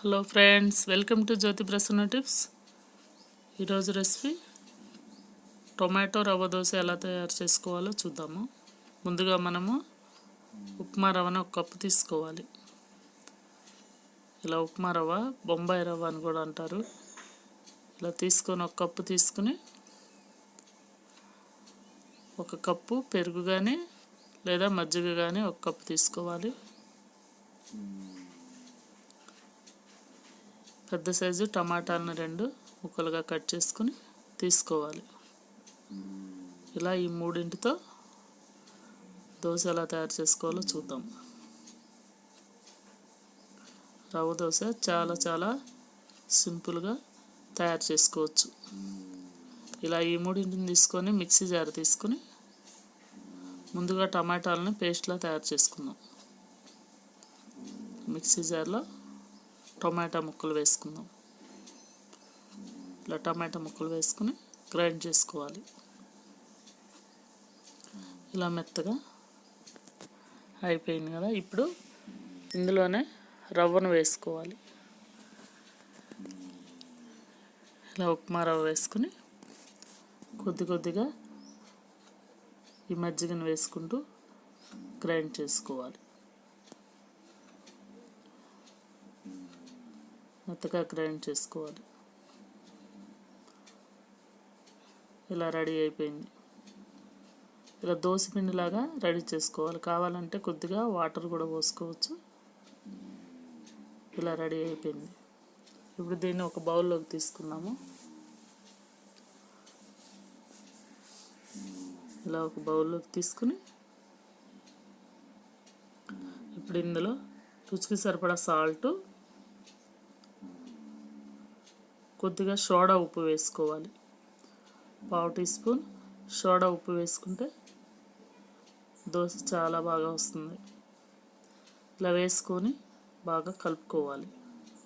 Hello friends, welcome to Jyothi Prasanna tips. ఈరోజు recipe tomato rava dosa ఎలా తయారు చేసుకోవాలో చూద్దాము. ముందుగా మనము ఉప్మా రవ్వను ఒక కప్పు తీసుకోవాలి. ఇలా ఉప్మా రవ్వ, బొంబాయి రవ్వ అని కూడా అంటారు. ఇలా తీసుకొని ఒక కప్పు తీసుకుని ఒక కప్పు పెరుగు కానీ లేదా మజ్జిగ కానీ ఒక కప్పు తీసుకోవాలి. పెద్ద సైజు టమాటాలను 2 ముక్కలుగా కట్ చేసుకుని తీసుకోవాలి. ఇలా ఈ మూడింటితో దోశ ఎలా తయారు చేసుకోవాలో చూద్దాం. రవ్వ దోశ చాలా సింపుల్గా తయారు చేసుకోవచ్చు. ఇలా ఈ మూడింటిని తీసుకొని మిక్సీ జార్ తీసుకుని ముందుగా టమాటాలను పేస్ట్లా తయారు చేసుకుందాం. మిక్సీ జార్లో టొమాటో ముక్కలు వేసుకుందాం. ఇలా టమాటో ముక్కలు వేసుకుని గ్రైండ్ చేసుకోవాలి. ఇలా మెత్తగా అయిపోయింది కదా. ఇప్పుడు ఇందులోనే రవ్వను వేసుకోవాలి. ఇలా ఉప్మా రవ్వ వేసుకుని కొద్దిగా ఈ మజ్జిగను వేసుకుంటూ గ్రైండ్ చేసుకోవాలి. మెత్తగా గ్రైండ్ చేసుకోవాలి. ఇలా రెడీ అయిపోయింది. ఇలా దోశ పిండిలాగా రెడీ చేసుకోవాలి. కావాలంటే కొద్దిగా వాటర్ కూడా పోసుకోవచ్చు. ఇలా రెడీ అయిపోయింది. ఇప్పుడు దీన్ని ఒక బౌల్లోకి తీసుకుందాము. ఇలా ఒక బౌల్లోకి తీసుకుని ఇప్పుడు ఇందులో రుచికి సరిపడా సాల్ట్, కొద్దిగా సోడా ఉప్పు వేసుకోవాలి. 1/2 టీ స్పూన్ సోడా ఉప్పు వేసుకుంటే దోశ చాలా బాగా వస్తుంది. ఇలా వేసుకొని బాగా కలుపుకోవాలి.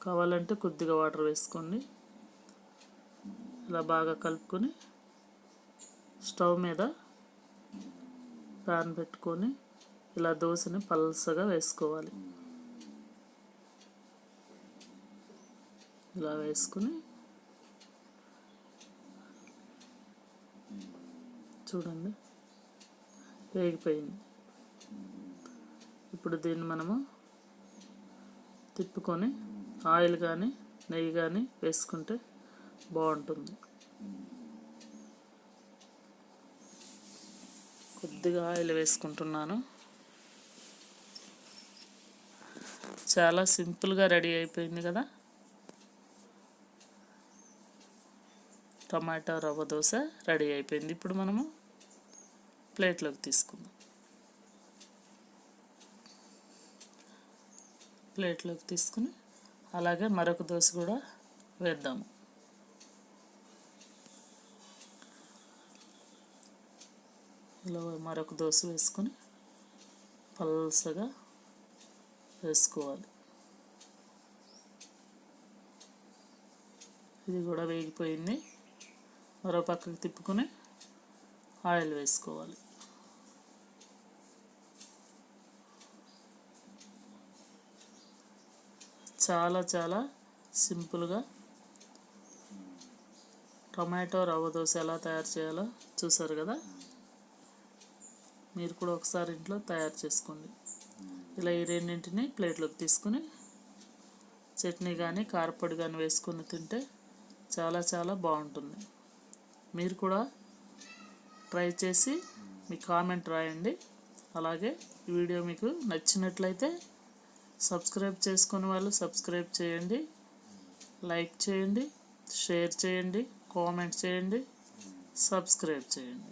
కావాలంటే కొద్దిగా వాటర్ వేసుకోండి. ఇలా బాగా కలుపుకొని స్టవ్ మీద ప్యాన్ పెట్టుకొని ఇలా దోశని పల్సగా వేసుకోవాలి. ఇలా వేసుకుని చూడండి, వేగిపోయింది. ఇప్పుడు దీన్ని మనము తిప్పుకొని ఆయిల్ కానీ నెయ్యి కానీ వేసుకుంటే బాగుంటుంది. కొద్దిగా ఆయిల్ వేసుకుంటున్నాను. చాలా సింపుల్గా రెడీ అయిపోయింది కదా టమాటో రవ్వ దోశ రెడీ అయిపోయింది. ఇప్పుడు మనము ప్లేట్లోకి తీసుకుందాం. ప్లేట్లోకి తీసుకుని అలాగే మరొక దోశ కూడా వేద్దాము. ఇలా మరొక దోశ వేసుకొని పల్సగా వేసుకోవాలి. ఇది కూడా వేగిపోయింది. మరో పక్కకు తిప్పుకొని ఆయిల్ వేసుకోవాలి. చాలా సింపుల్గా టొమాటో రవ్వ దోశ ఎలా తయారు చేయాలో చూసారు కదా. మీరు కూడా ఒకసారి ఇంట్లో తయారు చేసుకోండి. ఇలా ఈ రెండింటిని ప్లేట్లోకి తీసుకుని చట్నీ కానీ కారపొడి కానీ వేసుకొని తింటే చాలా బాగుంటుంది. మీరు కూడా ట్రై చేసి మీ కామెంట్ రాయండి. అలాగే ఈ వీడియో మీకు నచ్చినట్లయితే సబ్స్క్రైబ్ చేసుకునే వాళ్ళు సబ్స్క్రైబ్ చేయండి, లైక్ చేయండి, షేర్ చేయండి, కామెంట్ చేయండి, సబ్స్క్రైబ్ చేయండి.